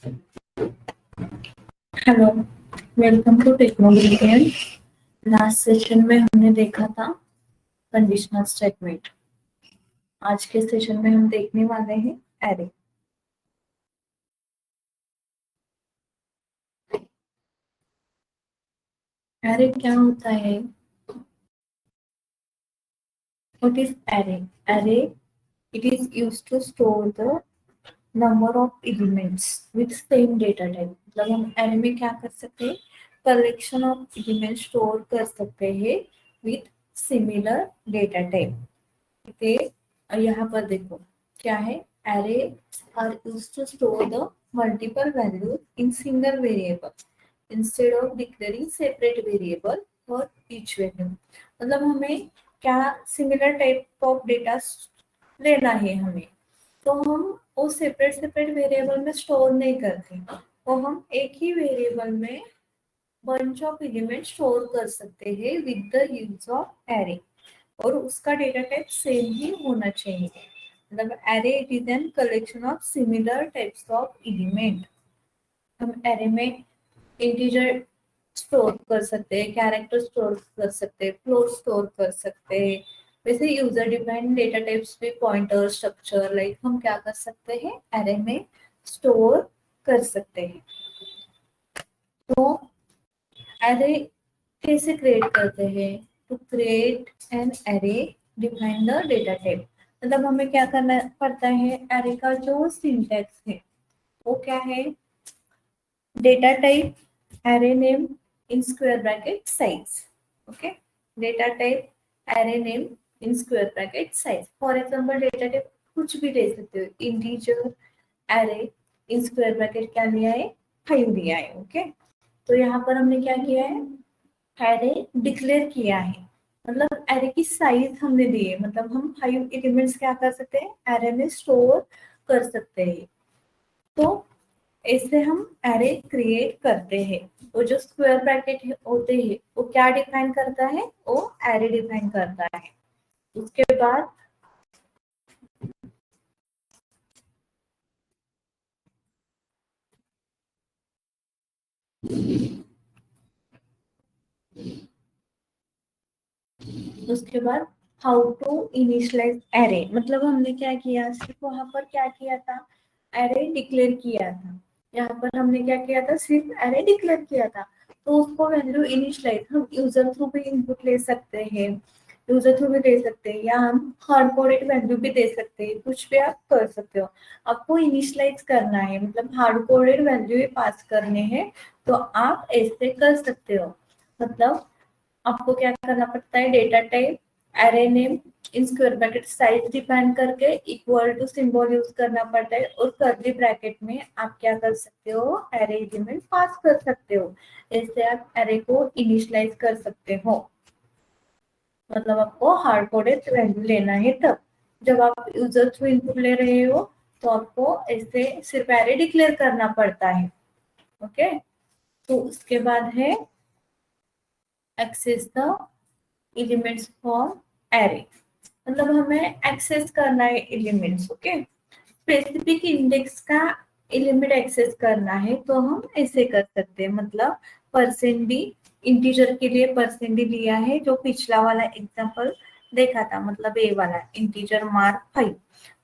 Hello, welcome to technology. Last session में हमने देखा था कंडीशनल स्टेटमेंट। आज के सेशन में हम देखने वाले हैं एरे। एरे क्या होता है? What is array? Array it is used to store the number of elements with same data type. मतलब हम एरे में क्या कर सकते हैं? कलेक्शन ऑफ एलिमेंट स्टोर कर सकते हैं विथ सिमिलर डेटा टाइप। इथे यहाँ पर देखो क्या है, array are used to store the multiple values in single variable instead of declaring separate variable for each value. मतलब हमें क्या सिमिलर टाइप ऑफ डेटा लेना है हमें, तो हम वो सेपरेट सेपरेट वेरिएबल में स्टोर नहीं करते, तो हम एक ही वेरिएबल में बंच ऑफ एलिमेंट स्टोर कर सकते हैं with the use of array. और उसका डेटा टाइप सेम ही होना चाहिए। मतलब array it is an collection of similar types of element. हम एरे में इंटीजर स्टोर कर सकते हैं, कैरेक्टर स्टोर कर सकते हैं, फ्लोट स्टोर कर सकते हैं। वैसे यूजर डिफाइंड डेटा टाइप्स भी पॉइंटर स्ट्रक्चर लाइक हम क्या कर सकते हैं, एरे में स्टोर कर सकते हैं। तो एरे कैसे क्रिएट करते हैं? To create an array define the data type. मतलब हमें क्या करना पड़ता है, एरे का जो सिंटैक्स है वो क्या है, data type array name in square bracket size. Okay, data type array name in square bracket size. For example data type कुछ भी दे सकते हो, इंटीजर एरे इन स्क्वायर ब्रैकेट क्या लिया है, 5 लिया है। ओके, तो यहाँ पर हमने क्या किया है, एरे डिक्लेयर किया है। मतलब एरे की साइज हमने दी है, मतलब हम 5 एलिमेंट्स क्या कर सकते हैं, एरे में स्टोर कर सकते हैं। तो ऐसे हम एरे क्रिएट करते हैं। वो जो स्क्वायर ब्रैकेट होते हैं वो क्या डिफाइन करता है, वो एरे डिफाइन करता है। उसके बाद हाउ टू इनिशियलाइज एरे। मतलब हमने क्या किया, सिर्फ वहां पर क्या किया था, एरे डिक्लेयर किया था। यहाँ पर हमने क्या किया था, सिर्फ एरे डिक्लेयर किया था। तो उसको वैल्यू इनिशियलाइज हम यूजर थ्रू भी इनपुट ले सकते हैं, यूजर थ्रू भी दे सकते हैं, या हम हार्ड कोडेड वैल्यू भी दे सकते हैं, कुछ भी आप कर सकते हो। आपको इनिशियलाइज करना है, मतलब हार्ड कोडेड वैल्यू पास करने हैं, तो आप ऐसे कर सकते हो। मतलब आपको क्या करना पड़ता है, data type array name in square bracket size define करके इक्वल टू सिंबल यूज करना पड़ता है, और कर्ली ब्रैकेट में आप क्या कर सकते हो, एरे एलिमेंट पास कर सकते हो। ऐसे आप एरे को इनिशियलाइज कर सकते हो। मतलब आपको हार्ड कोडेड वैल्यू लेना है तब, जब आप यूजर थ्रू इनपुट ले रहे हो तो आपको ऐसे सिर्फ एरे डिक्लेयर करना पड़ता है। ओके, तो उसके बाद है access the elements for array. मतलब हमें एक्सेस करना है एलिमेंट्स। ओके, स्पेसिफिक इंडेक्स का एलिमेंट एक्सेस करना है तो हम ऐसे कर सकते हैं। मतलब परसेंट डी, इंटीजर के लिए परसेंट डी लिया है, जो पिछला वाला एग्जांपल देखा था, मतलब ए वाला इंटीजर मार्क 5।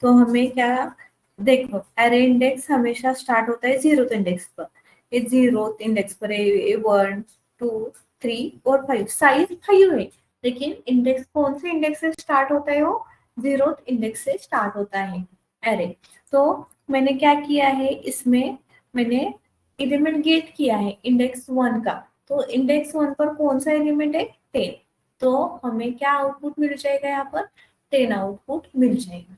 तो हमें क्या, देखो एरे इंडेक्स हमेशा स्टार्ट होता है 0th इंडेक्स पर। ये 0th इंडेक्स पर 1 2 3 और 5, साइज 5 है, लेकिन इंडेक्स कौन से इंडेक्स से स्टार्ट होता है, वो 0th इंडेक्स से स्टार्ट होता है एरे। तो मैंने क्या किया है, इसमें मैंने एलिमेंट गेट किया है इंडेक्स 1 का। तो इंडेक्स 1 पर कौन सा एलिमेंट है, 10। तो हमें क्या आउटपुट मिल जाएगा, यहाँ पर 10 आउटपुट मिल जाएगा।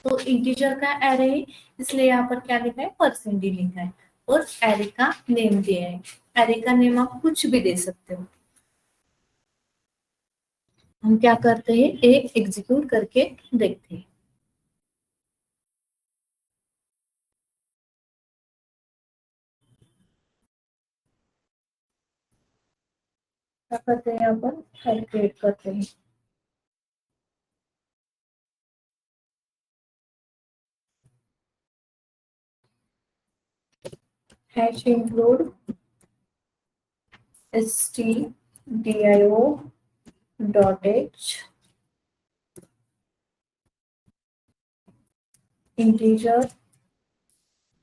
तो इंटीजर का एरे है, इसलिए यहाँ पर क्या लिखा है, परसेंट डी लिखा है, और एरे का नेम दिया है। एरे का नेम आप कुछ भी दे सकते हो। हम क्या करते हैं, एक एग्जीक्यूट करके देखते हैं। क्या करते हैं, यहाँ पर फाइल क्रिएट करते हैं। Hash include stdio dot h integer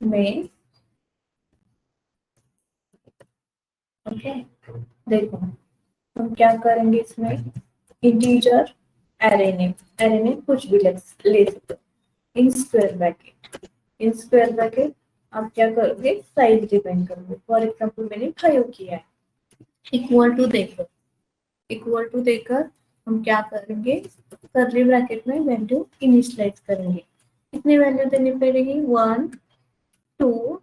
में, ओके। देखो हम क्या करेंगे इसमें, इंटीजर एरे नेम कुछ भी ले सकते हो, इन स्क्वायर ब्रैकेट, इन स्क्वायर ब्रैकेट आप क्या करोगे, साइज डिपेंड करोगे। फॉर एग्जाम्पल मैंने 5 किया है, इक्वल टू देखो, इक्वल टू देकर हम क्या करेंगे, कर्ली ब्रैकेट में वैल्यू इनिशियलाइज करेंगे। कितनी वैल्यू देनी पड़ेगी, 1 2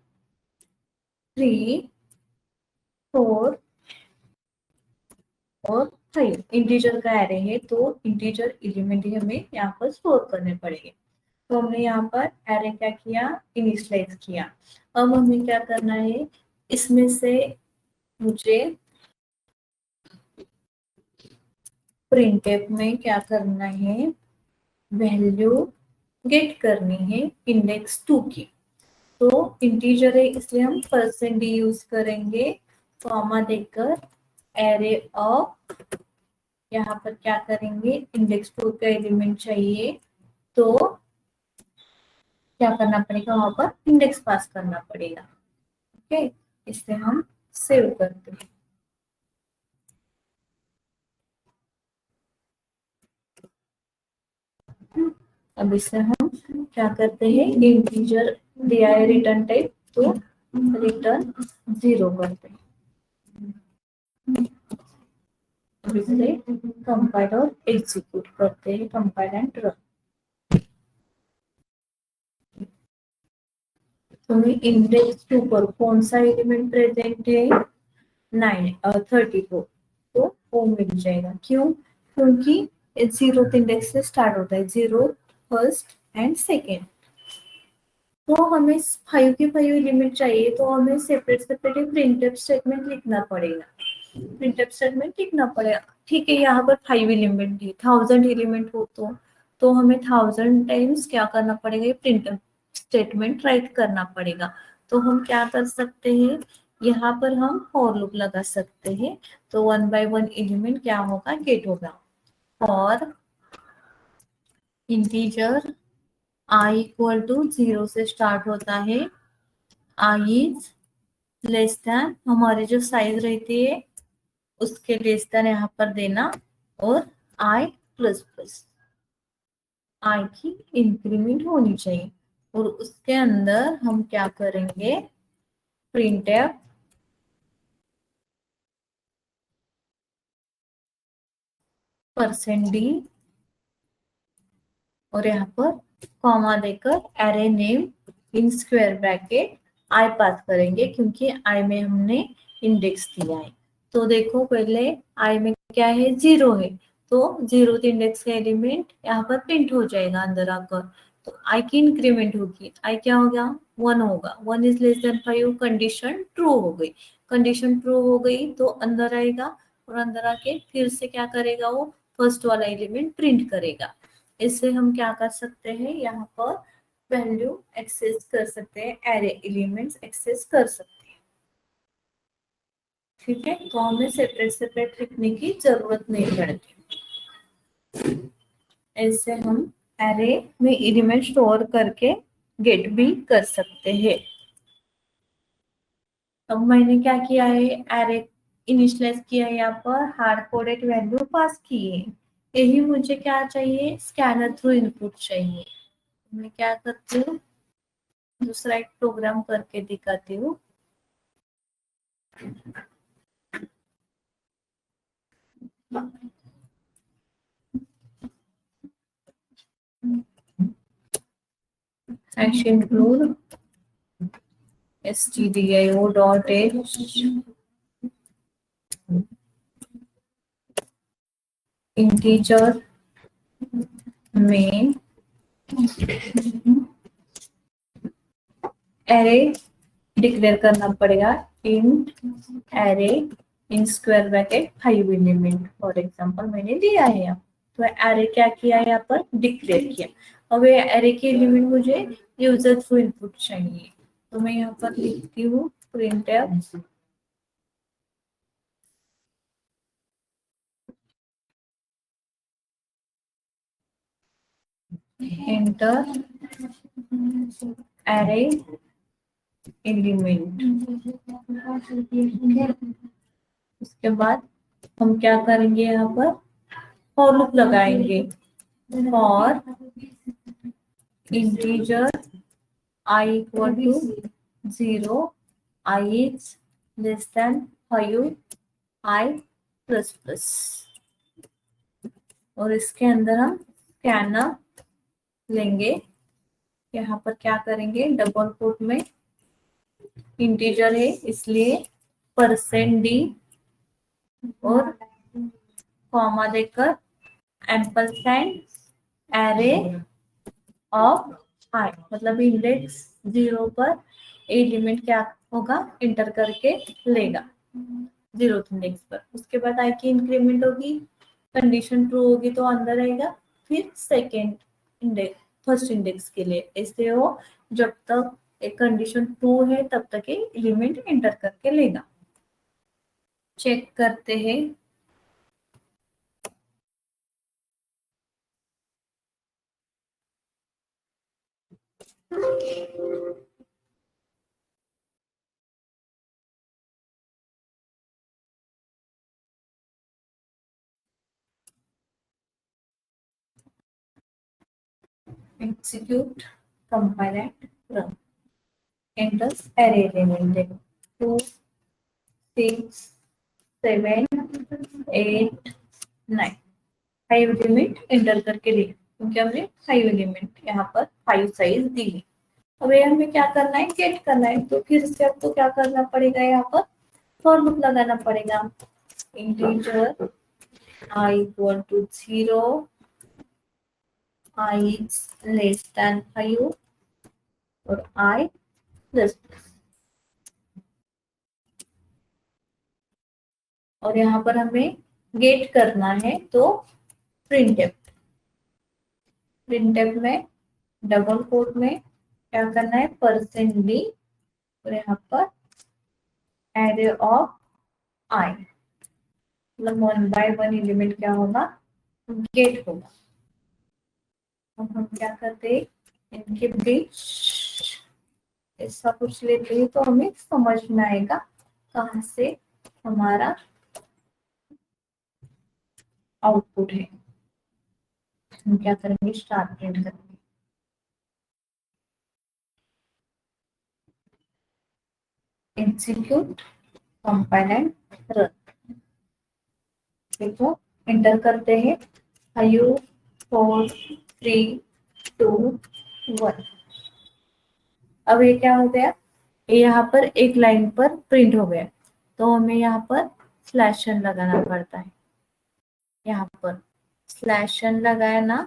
3 4 और 5। इंटीजर का एरे है तो इंटीजर एलिमेंट ही हमें यहाँ पर स्टोर करने पड़ेंगे। तो हमने यहाँ पर एरे क्या किया, इनिशियलाइज किया। अब हमें क्या करना है, इसमें से मुझे प्रिंटफ में क्या करना है, वैल्यू गेट करनी है इंडेक्स 2 की। तो इंटीजर है इसलिए हम % यूज करेंगे, कॉमा देकर एरे ऑफ, यहाँ पर क्या करेंगे, इंडेक्स 2 का एलिमेंट चाहिए तो क्या करना पड़ेगा, वहां पर इंडेक्स पास करना पड़ेगा। ओके, इसे हम सेव करते हैं। अब इसे हम क्या करते हैं, इंटीजर दिया है रिटर्न टाइप तो रिटर्न 0 करते हैं। अब इसे कंपाइल और एग्जीक्यूट करते हैं, कंपाइल एंड रन। तो इंडेक्स 2 पर कौन सा एलिमेंट प्रेजेंट है, 34, तो वो मिल जाएगा। क्यों, क्योंकि 0th इंडेक्स से स्टार्ट होता है, 0 फर्स्ट एंड सेकेंड। तो हमें 5 के 5 एलिमेंट चाहिए तो हमें सेपरेट सेपरेट प्रिंटफ स्टेटमेंट लिखना पड़ेगा, प्रिंटफ स्टेटमेंट लिखना पड़ेगा। ठीक है, यहाँ पर 5 एलिमेंट है, 1000 एलिमेंट हो तो हमें 1000 टाइम्स क्या करना पड़ेगा, ये प्रिंटफ स्टेटमेंट राइट करना पड़ेगा। तो हम क्या कर सकते हैं, यहाँ पर हम फॉर लूप लगा सकते हैं। तो 1 by 1 एलिमेंट क्या होगा, गेट होगा। और इंटीजर i इक्वल टू 0 से स्टार्ट होता है, i इज लेस देन, हमारी जो साइज रहती है उसके लेस देन यहाँ पर देना, और i प्लस प्लस, i की इंक्रीमेंट होनी चाहिए। और उसके अंदर हम क्या करेंगे, printf %d और यहाँ पर कॉमा देकर array name in square bracket I pass करेंगे, क्योंकि आई में हमने इंडेक्स दिया है। तो देखो पहले आई में क्या है, 0 है, तो 0th इंडेक्स का एलिमेंट यहाँ पर प्रिंट हो जाएगा अंदर आकर। तो आई की इंक्रीमेंट होगी, आई क्या होगा, 1 होगा। 1 is less than 5, condition true हो गई। कंडीशन ट्रू हो गई तो अंदर आएगा, और अंदर आके फिर से क्या करेगा, वो फर्स्ट वाला एलिमेंट प्रिंट करेगा। इससे हम क्या कर सकते हैं, यहाँ पर वैल्यू एक्सेस कर सकते हैं, एरे एलिमेंट्स एक्सेस कर सकते हैं। ठीक है, तो हमें सेपरेट सेपरेट लिखने की जरूरत नहीं पड़ती। ऐसे हम एरे में एलिमेंट स्टोर करके गेट भी कर सकते हैं। अब मैंने क्या किया है, एरे इनिशियलाइज किया है, यहाँ पर हार्ड कोडेड वैल्यू पास की है। यही मुझे क्या चाहिए, स्कैनर थ्रू इनपुट चाहिए। मैं क्या करती हूँ, दूसरा एक प्रोग्राम करके दिखाती हूँ। hash include stdio dot h integer में एरे डिक्लेयर करना पड़ेगा, int array in square bracket 5 element for example मैंने दिया है यहाँ। तो एरे क्या किया है, यहाँ पर डिक्लेयर किया। अब ये एरे के एलिमेंट मुझे यूजर थ्रू इनपुट चाहिए, तो मैं यहाँ पर लिखती हूँ printf enter array एलिमेंट। उसके बाद हम क्या करेंगे, यहाँ पर फॉर लूप लगाएंगे। For integer I equal to 0, I is less than 5, I plus plus। और इसके अंदर हम स्कैनर लेंगे। यहाँ पर क्या करेंगे, डबल कोट में इंटीजर है इसलिए %d और कॉमा देकर एम्परसैंड एरे ऑफ आई, मतलब इंडेक्स 0 पर एलिमेंट क्या होगा, इंटर करके लेगा 0th इंडेक्स पर। उसके बाद आई की इंक्रीमेंट होगी, कंडीशन ट्रू होगी तो अंदर रहेगा, फिर सेकेंड इंडेक्स फर्स्ट इंडेक्स के लिए ऐसे हो, जब तक एक कंडीशन ट्रू है तब तक ये एलिमेंट इंटर करके लेगा। चेक करते हैं। Execute, compile and run. Enters array element 2, 6, 7, 8, 9। 5 element enter करके लिए, क्योंकि हमने 5 एलिमेंट यहाँ पर 5 साइज दी है। अब ये हमें क्या करना है, गेट करना है। तो फिर से आपको क्या करना पड़ेगा, यहाँ पर फॉर लूप लगाना पड़ेगा। Integer I equal to 0, I is less than 5 और I plus। और यहाँ पर हमें गेट करना है तो प्रिंटफ में डबल कोट में क्या करना है, %d और यहाँ पर एरे ऑफ आई, मतलब 1 by 1 एलिमेंट क्या होगा, गेट होगा। अब हम क्या करते हैं, इनके बीच ऐसा कुछ लेते हैं तो हमें समझ में आएगा कहाँ से हमारा आउटपुट है। हम क्या करेंगे, स्टार्ट प्रिंट करेंगे। Execute, compile and run. देखो एंटर करते हैं 5, 4, 3, 2, 1। अब ये क्या हो गया, ये यहाँ पर एक लाइन पर प्रिंट हो गया, तो हमें यहाँ पर स्लैशन लगाना पड़ता है। यहाँ पर स्लैशन लगाया ना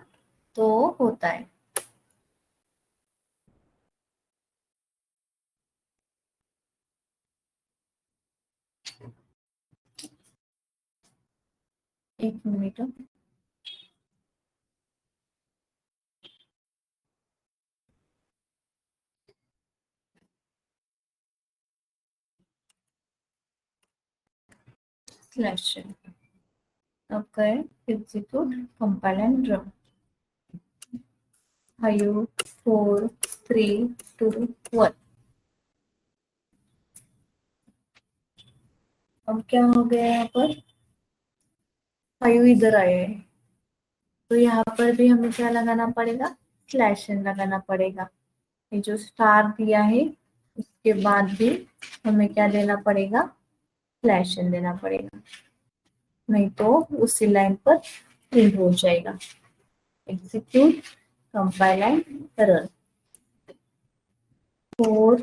तो होता है। एक मिनट, स्लैशन अब करें, एग्जीक्यूट, कंपाइल एंड रन। 5, 4, 3, 2, 1। अब क्या हो गया, यहाँ पर 5 इधर आए हैं, तो यहाँ पर भी हमें क्या लगाना पड़ेगा, स्लैशन लगाना पड़ेगा। ये जो स्टार दिया है उसके बाद भी हमें क्या देना पड़ेगा, स्लैशन देना पड़ेगा, नहीं तो उसी लाइन पर प्रिंट हो जाएगा। Execute, compile and run. 4,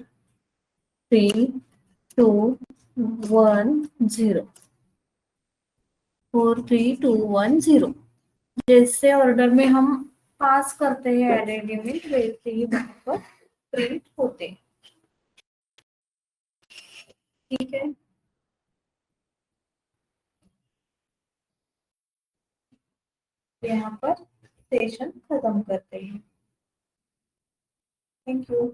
3, 2, 1, 0। 4, 3, 2, 1, 0। जैसे ऑर्डर में हम पास करते हैं एरे एलिमेंट, वैसे ही वहां पर प्रिंट होते हैं। ठीक है, यहाँ पर सेशन खत्म करते हैं। Thank you.